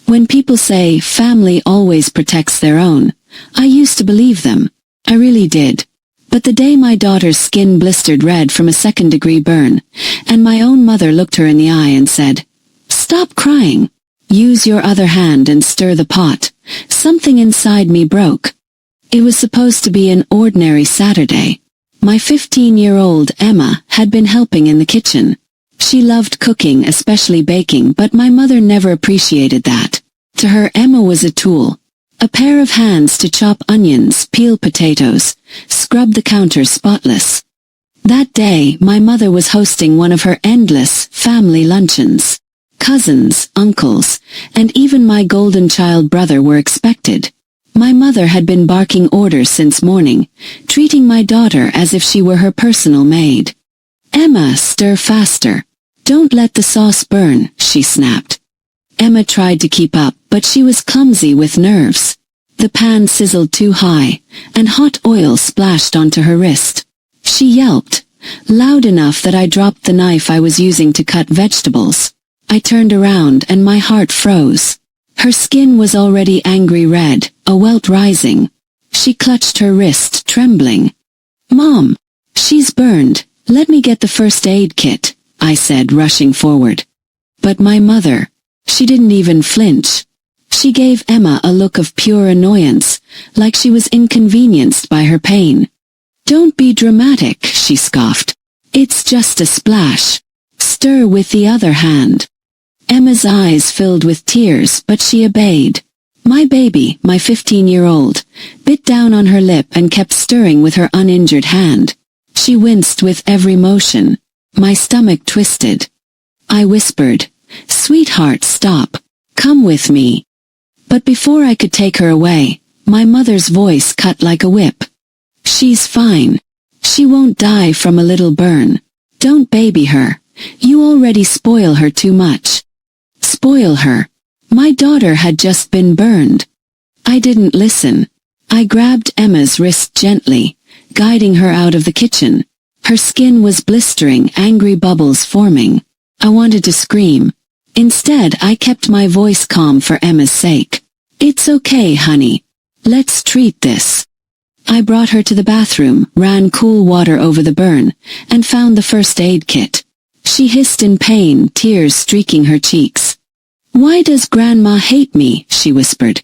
When people say family always protects their own, I used to believe them. I really did. But the day my daughter's skin blistered red from a second-degree burn, and my own mother looked her in the eye and said, "Stop crying. Use your other hand and stir the pot," something inside me broke. It was supposed to be an ordinary Saturday. My 15-year-old Emma had been helping in the kitchen. She loved cooking, especially baking, but my mother never appreciated that. To her, Emma was a tool. A pair of hands to chop onions, peel potatoes, scrub the counter spotless. That day, my mother was hosting one of her endless family luncheons. Cousins, uncles, and even my golden child brother were expected. My mother had been barking orders since morning, treating my daughter as if she were her personal maid. "Emma, stir faster. Don't let the sauce burn," she snapped. Emma tried to keep up, but she was clumsy with nerves. The pan sizzled too high, and hot oil splashed onto her wrist. She yelped, loud enough that I dropped the knife I was using to cut vegetables. I turned around and my heart froze. Her skin was already angry red, a welt rising. She clutched her wrist, trembling. "Mom, she's burned. Let me get the first aid kit," I said, rushing forward. But my mother, she didn't even flinch. She gave Emma a look of pure annoyance, like she was inconvenienced by her pain. "Don't be dramatic," she scoffed. "It's just a splash. Stir with the other hand." Emma's eyes filled with tears, but she obeyed. My baby, my 15-year-old, bit down on her lip and kept stirring with her uninjured hand. She winced with every motion. My stomach twisted. I whispered, "Sweetheart, stop. Come with me." But before I could take her away, my mother's voice cut like a whip. "She's fine. She won't die from a little burn. Don't baby her. You already spoil her too much." Spoil her? My daughter had just been burned. I didn't listen. I grabbed Emma's wrist gently, guiding her out of the kitchen. Her skin was blistering, angry bubbles forming. I wanted to scream. Instead, I kept my voice calm for Emma's sake. "It's okay, honey. Let's treat this." I brought her to the bathroom, ran cool water over the burn, and found the first aid kit. She hissed in pain, tears streaking her cheeks. "Why does Grandma hate me?" she whispered.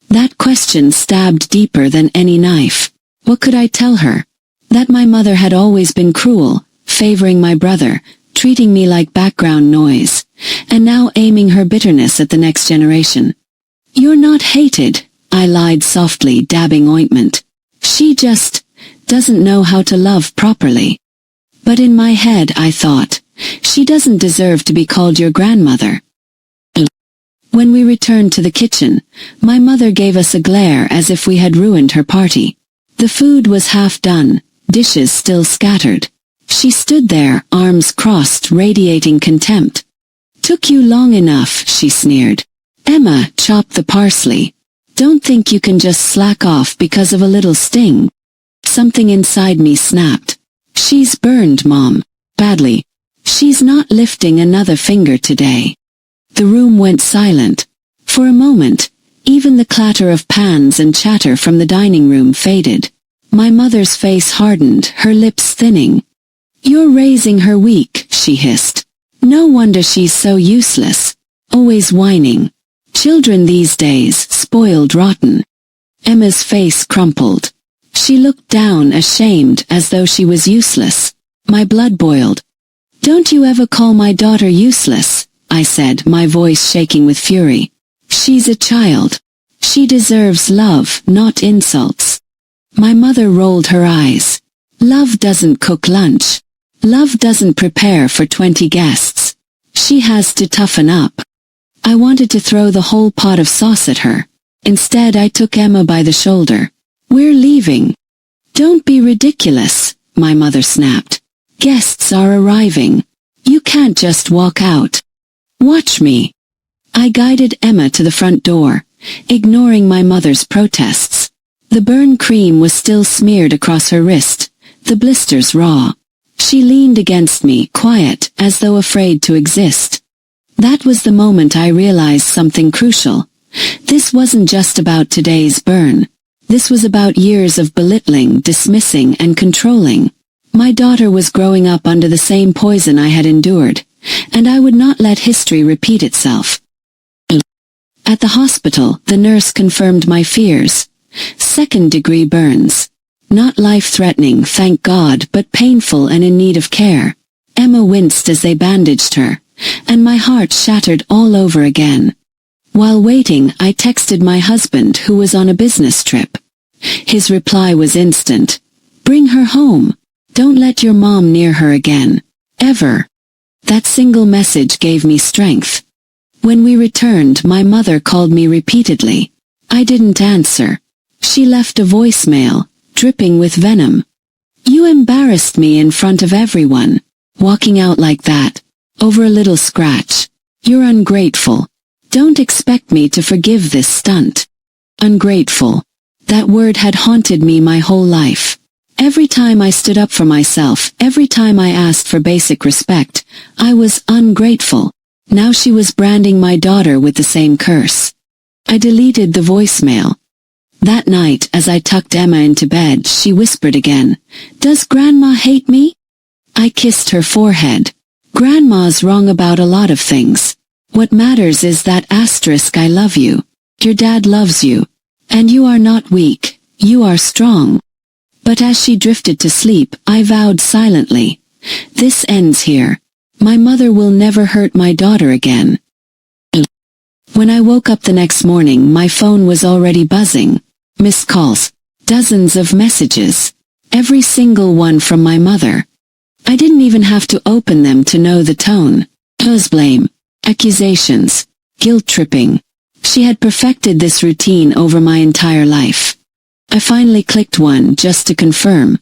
That question stabbed deeper than any knife. What could I tell her? That my mother had always been cruel, favoring my brother, treating me like background noise, and now aiming her bitterness at the next generation. "You're not hated," I lied softly, dabbing ointment. "She just doesn't know how to love properly." But in my head I thought, she doesn't deserve to be called your grandmother. When we returned to the kitchen, my mother gave us a glare as if we had ruined her party. The food was half done, dishes still scattered. She stood there, arms crossed, radiating contempt. "Took you long enough," she sneered. "Emma, chop the parsley. Don't think you can just slack off because of a little sting." Something inside me snapped. "She's burned, Mom. Badly. She's not lifting another finger today." The room went silent. For a moment, even the clatter of pans and chatter from the dining room faded. My mother's face hardened, her lips thinning. "You're raising her weak," she hissed. "No wonder she's so useless. Always whining. Children these days, spoiled rotten." Emma's face crumpled. She looked down ashamed as though she was useless. My blood boiled. "Don't you ever call my daughter useless," I said, my voice shaking with fury. "She's a child. She deserves love, not insults." My mother rolled her eyes. "Love doesn't cook lunch. Love doesn't prepare for 20 guests. She has to toughen up." I wanted to throw the whole pot of sauce at her. Instead, I took Emma by the shoulder. "We're leaving." "Don't be ridiculous," my mother snapped. "Guests are arriving. You can't just walk out. Watch me." I guided Emma to the front door, ignoring my mother's protests. The burn cream was still smeared across her wrist, the blisters raw. She leaned against me, quiet, as though afraid to exist. That was the moment I realized something crucial. This wasn't just about today's burn. This was about years of belittling, dismissing, and controlling. My daughter was growing up under the same poison I had endured, and I would not let history repeat itself. At the hospital, the nurse confirmed my fears. Second-degree burns. Not life-threatening, thank God, but painful and in need of care. Emma winced as they bandaged her, and my heart shattered all over again. While waiting, I texted my husband, who was on a business trip. His reply was instant. Bring her home. Don't let your mom near her again. Ever. That single message gave me strength. When we returned, my mother called me repeatedly. I didn't answer. She left a voicemail, dripping with venom. You embarrassed me in front of everyone. Walking out like that. Over a little scratch. You're ungrateful. Don't expect me to forgive this stunt. Ungrateful. That word had haunted me my whole life. Every time I stood up for myself, every time I asked for basic respect, I was ungrateful. Now she was branding my daughter with the same curse. I deleted the voicemail. That night, as I tucked Emma into bed, she whispered again, "Does Grandma hate me?" I kissed her forehead. Grandma's wrong about a lot of things. What matters is that asterisk I love you. Your dad loves you. And you are not weak, you are strong. But as she drifted to sleep, I vowed silently, this ends here. My mother will never hurt my daughter again. When I woke up the next morning, my phone was already buzzing. Missed calls. Dozens of messages. Every single one from my mother. I didn't even have to open them to know the tone. Hers blame. Accusations. Guilt-tripping. She had perfected this routine over my entire life. I finally clicked one just to confirm.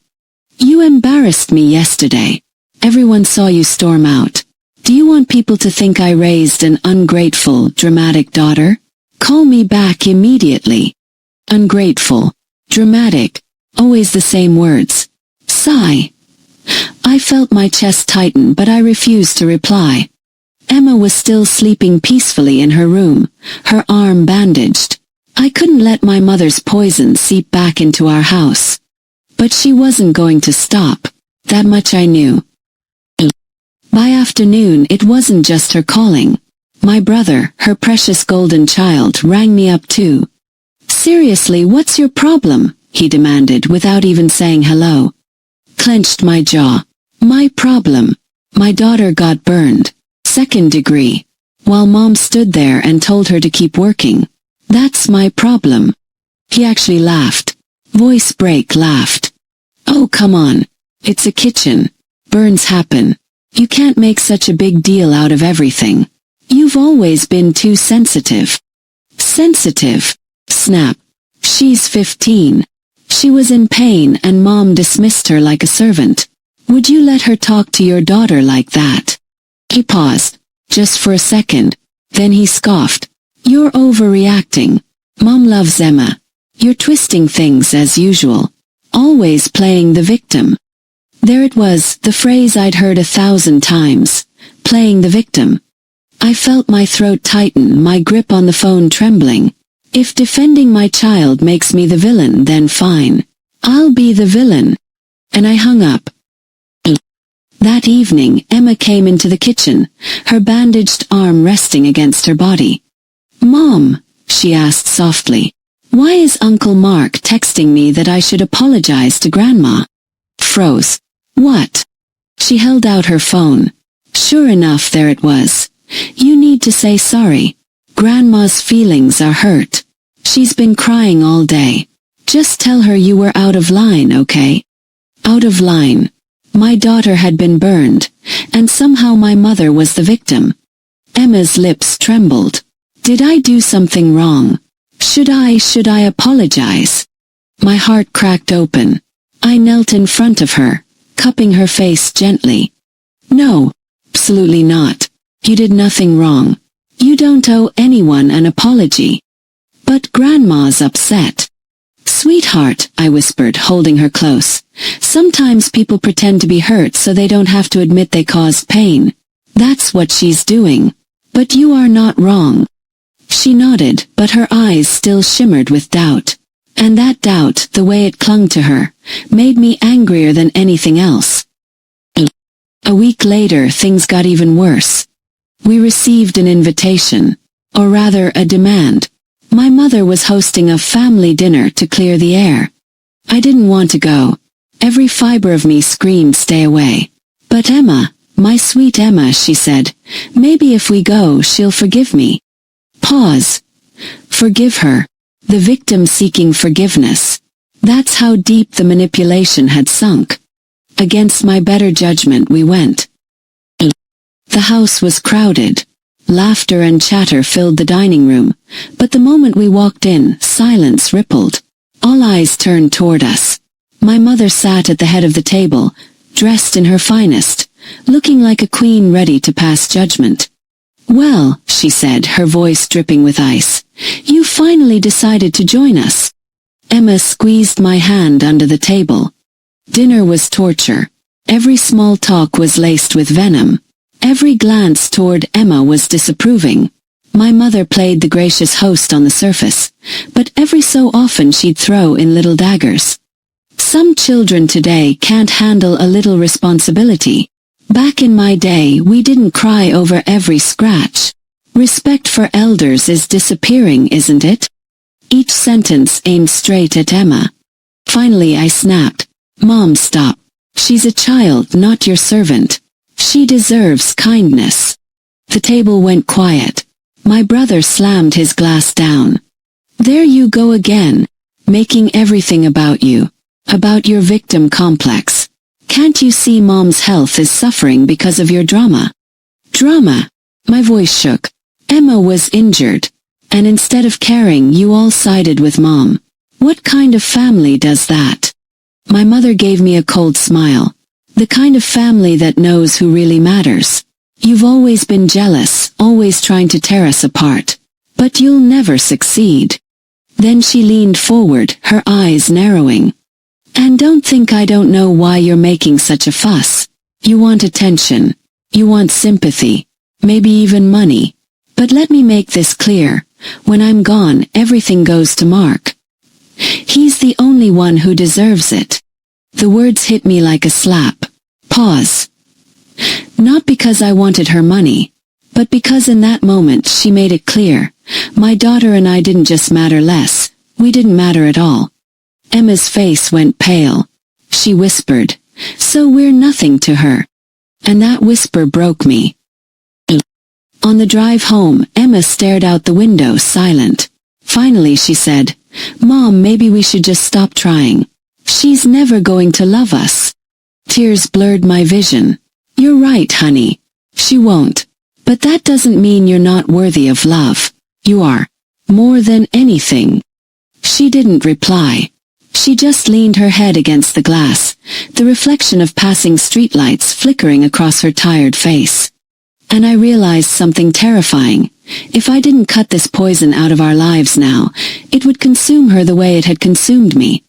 You embarrassed me yesterday. Everyone saw you storm out. Do you want people to think I raised an ungrateful, dramatic daughter? Call me back immediately. Ungrateful. Dramatic. Always the same words. Sigh. I felt my chest tighten, but I refused to reply. Emma was still sleeping peacefully in her room, her arm bandaged. I couldn't let my mother's poison seep back into our house. But she wasn't going to stop. That much I knew. By afternoon, it wasn't just her calling. My brother, her precious golden child, rang me up too. Seriously, what's your problem? He demanded without even saying hello. Clenched my jaw. My problem. My daughter got burned. Second degree. While Mom stood there and told her to keep working. That's my problem. He actually laughed. Voice break laughed. Oh, come on. It's a kitchen. Burns happen. You can't make such a big deal out of everything. You've always been too sensitive. Sensitive. Snap. She's 15. She was in pain and Mom dismissed her like a servant. Would you let her talk to your daughter like that? He paused, just for a second. Then he scoffed. You're overreacting. Mom loves Emma. You're twisting things as usual. Always playing the victim. There it was, the phrase I'd heard 1,000 times. Playing the victim. I felt my throat tighten, my grip on the phone trembling. If defending my child makes me the villain, then fine. I'll be the villain. And I hung up. That evening, Emma came into the kitchen, her bandaged arm resting against her body. Mom, she asked softly, why is Uncle Mark texting me that I should apologize to Grandma? Froze. What? She held out her phone. Sure enough, there it was. You need to say sorry. Grandma's feelings are hurt. She's been crying all day. Just tell her you were out of line, okay? Out of line. My daughter had been burned, and somehow my mother was the victim. Emma's lips trembled. Did I do something wrong? Should I apologize? My heart cracked open. I knelt in front of her, cupping her face gently. No, absolutely not. You did nothing wrong. You don't owe anyone an apology. But Grandma's upset. Sweetheart, I whispered, holding her close. Sometimes people pretend to be hurt so they don't have to admit they caused pain. That's what she's doing. But you are not wrong. She nodded, but her eyes still shimmered with doubt. And that doubt, the way it clung to her, made me angrier than anything else. A week later, things got even worse. We received an invitation, or rather a demand. My mother was hosting a family dinner to clear the air. I didn't want to go. Every fiber of me screamed stay away. But Emma, my sweet Emma, she said, maybe if we go she'll forgive me. Pause. Forgive her. The victim seeking forgiveness. That's how deep the manipulation had sunk. Against my better judgment we went. The house was crowded. Laughter and chatter filled the dining room, but the moment we walked in, silence rippled. All eyes turned toward us. My mother sat at the head of the table, dressed in her finest, looking like a queen ready to pass judgment. Well, she said, her voice dripping with ice, you finally decided to join us. Emma squeezed my hand under the table. Dinner was torture. Every small talk was laced with venom. Every glance toward Emma was disapproving. My mother played the gracious host on the surface, but every so often she'd throw in little daggers. Some children today can't handle a little responsibility. Back in my day, we didn't cry over every scratch. Respect for elders is disappearing, isn't it? Each sentence aimed straight at Emma. Finally I snapped. Mom, stop. She's a child, not your servant. She deserves kindness. The table went quiet. My brother slammed his glass down. There you go again, making everything about you. About your victim complex. Can't you see Mom's health is suffering because of your drama? Drama. My voice shook. Emma was injured. And instead of caring, you all sided with Mom. What kind of family does that? My mother gave me a cold smile. The kind of family that knows who really matters. You've always been jealous, always trying to tear us apart. But you'll never succeed. Then she leaned forward, her eyes narrowing. And don't think I don't know why you're making such a fuss. You want attention. You want sympathy. Maybe even money. But let me make this clear. When I'm gone, everything goes to Mark. He's the only one who deserves it. The words hit me like a slap. Pause. Not because I wanted her money, but because in that moment she made it clear. My daughter and I didn't just matter less, we didn't matter at all. Emma's face went pale. She whispered, so we're nothing to her. And that whisper broke me. On the drive home, Emma stared out the window, silent. Finally she said, Mom, maybe we should just stop trying. She's never going to love us. Tears blurred my vision. You're right, honey. She won't. But that doesn't mean you're not worthy of love. You are. More than anything. She didn't reply. She just leaned her head against the glass, the reflection of passing streetlights flickering across her tired face. And I realized something terrifying. If I didn't cut this poison out of our lives now, it would consume her the way it had consumed me.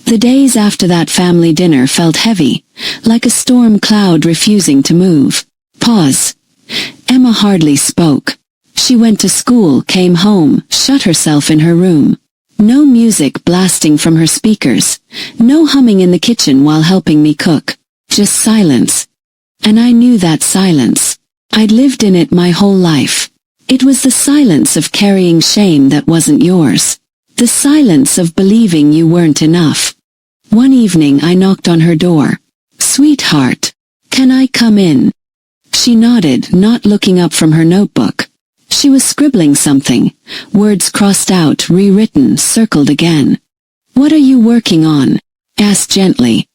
The days after that family dinner felt heavy, like a storm cloud refusing to move. Pause. Emma hardly spoke. She went to school, came home, shut herself in her room. No music blasting from her speakers. No humming in the kitchen while helping me cook. Just silence. And I knew that silence. I'd lived in it my whole life. It was the silence of carrying shame that wasn't yours. The silence of believing you weren't enough. One evening I knocked on her door. Sweetheart, can I come in? She nodded, not looking up from her notebook. She was scribbling something. Words crossed out, rewritten, circled again. What are you working on? Asked gently.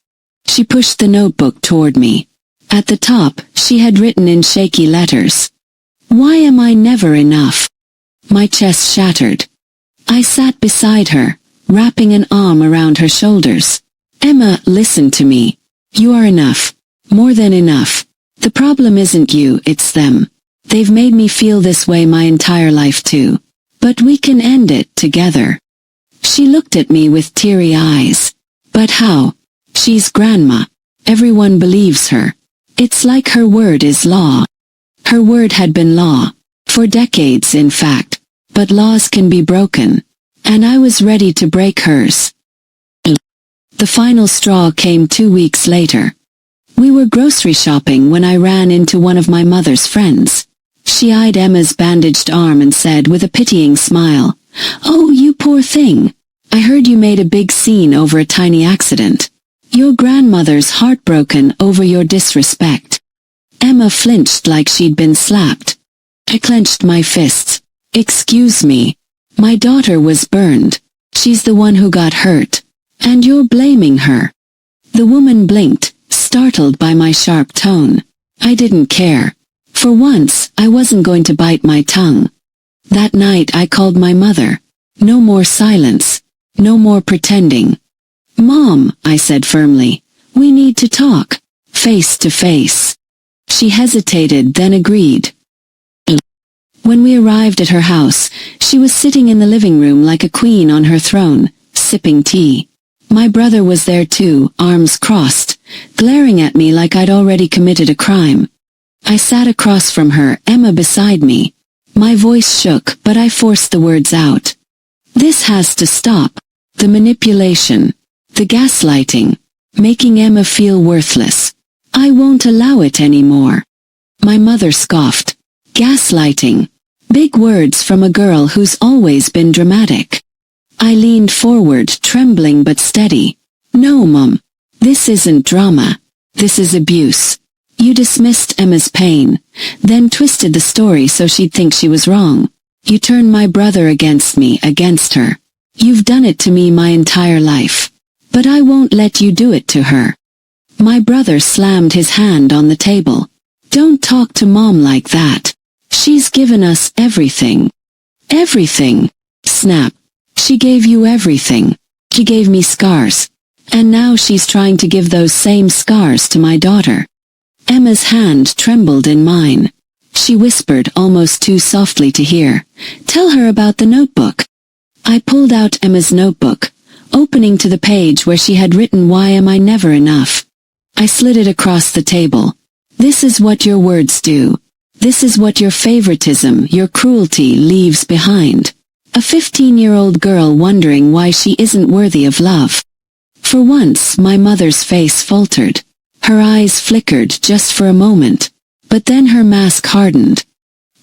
She pushed the notebook toward me. At the top, she had written in shaky letters. Why am I never enough? My chest shattered. I sat beside her, wrapping an arm around her shoulders. Emma, listen to me. You are enough. More than enough. The problem isn't you, it's them. They've made me feel this way my entire life too. But we can end it together. She looked at me with teary eyes. But how? She's grandma. Everyone believes her. It's like her word is law. Her word had been law. For decades, in fact. But laws can be broken. And I was ready to break hers. The final straw came 2 weeks later. We were grocery shopping when I ran into one of my mother's friends. She eyed Emma's bandaged arm and said with a pitying smile, "Oh, you poor thing. I heard you made a big scene over a tiny accident. Your grandmother's heartbroken over your disrespect." Emma flinched like she'd been slapped. I clenched my fists. "Excuse me. My daughter was burned. She's the one who got hurt. And you're blaming her." The woman blinked, startled by my sharp tone. I didn't care. For once, I wasn't going to bite my tongue. That night I called my mother. No more silence. No more pretending. "Mom," I said firmly, "we need to talk. Face to face." She hesitated, then agreed. When we arrived at her house, she was sitting in the living room like a queen on her throne, sipping tea. My brother was there too, arms crossed, glaring at me like I'd already committed a crime. I sat across from her, Emma beside me. My voice shook, but I forced the words out. "This has to stop. The manipulation. The gaslighting. Making Emma feel worthless. I won't allow it anymore." My mother scoffed. Gaslighting. Big words from a girl who's always been dramatic. I leaned forward, trembling but steady. "No, Mum. This isn't drama. This is abuse. You dismissed Emma's pain, then twisted the story so she'd think she was wrong. You turned my brother against me, against her. You've done it to me my entire life. But I won't let you do it to her." My brother slammed his hand on the table. "Don't talk to Mom like that. She's given us everything." "Everything." Snap. "She gave you everything. She gave me scars. And now she's trying to give those same scars to my daughter." Emma's hand trembled in mine. She whispered almost too softly to hear, "Tell her about the notebook." I pulled out Emma's notebook, opening to the page where she had written, "Why am I never enough?" I slid it across the table. "This is what your words do. This is what your favoritism, your cruelty leaves behind. A 15-year-old girl wondering why she isn't worthy of love." For once, my mother's face faltered. Her eyes flickered just for a moment. But then her mask hardened.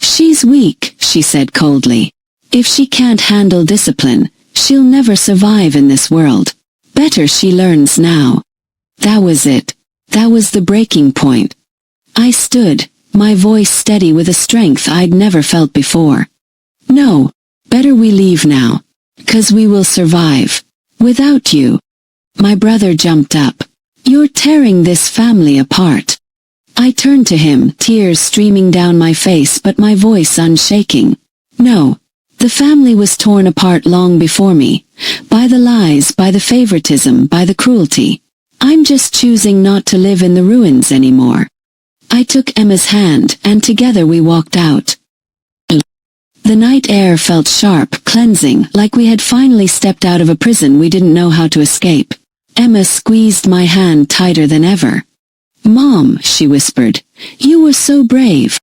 "She's weak," she said coldly. "If she can't handle discipline, she'll never survive in this world. Better she learns now." That was it. That was the breaking point. I stood, my voice steady with a strength I'd never felt before. "No, better we leave now. 'Cause we will survive. Without you." My brother jumped up. "You're tearing this family apart." I turned to him, tears streaming down my face but my voice unshaking. "No. The family was torn apart long before me. By the lies, by the favoritism, by the cruelty. I'm just choosing not to live in the ruins anymore." I took Emma's hand, and together we walked out. The night air felt sharp, cleansing, like we had finally stepped out of a prison we didn't know how to escape. Emma squeezed my hand tighter than ever. "Mom," she whispered, "you were so brave."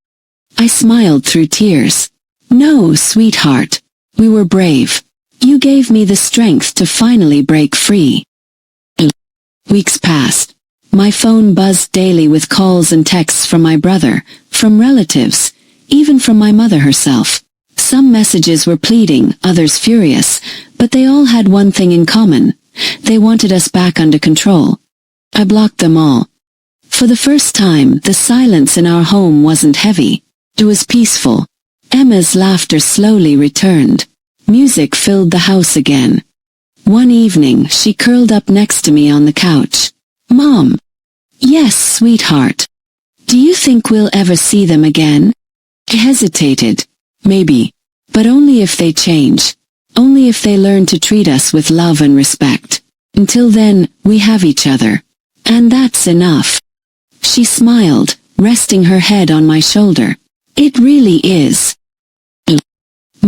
I smiled through tears. "No, sweetheart. We were brave. You gave me the strength to finally break free." Weeks passed. My phone buzzed daily with calls and texts from my brother, from relatives, even from my mother herself. Some messages were pleading, others furious, but they all had one thing in common. They wanted us back under control. I blocked them all. For the first time, the silence in our home wasn't heavy. It was peaceful. Emma's laughter slowly returned. Music filled the house again. One evening, she curled up next to me on the couch. "Mom." "Yes, sweetheart." "Do you think we'll ever see them again?" I hesitated. "Maybe. But only if they change. Only if they learn to treat us with love and respect. Until then, we have each other. And that's enough." She smiled, resting her head on my shoulder. "It really is."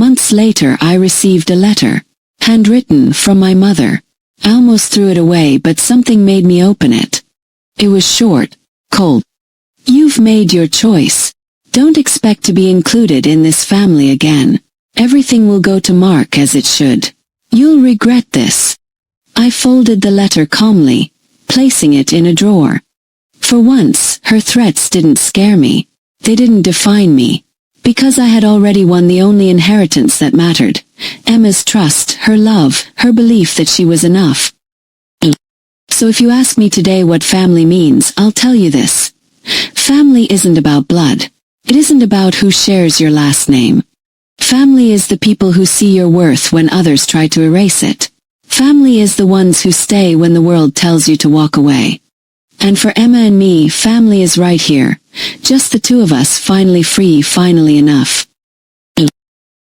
Months later I received a letter. Handwritten, from my mother. I almost threw it away, but something made me open it. It was short, cold. "You've made your choice. Don't expect to be included in this family again. Everything will go to Mark as it should. You'll regret this. I folded the letter calmly, placing it in a drawer. For once, her threats didn't scare me. They didn't define me. Because I had already won the only inheritance that mattered. Emma's trust, her love, her belief that she was enough. So if you ask me today what family means, I'll tell you this. Family isn't about blood. It isn't about who shares your last name. Family is the people who see your worth when others try to erase it. Family is the ones who stay when the world tells you to walk away. And for Emma and me, family is right here. Just the two of us, finally free, finally enough.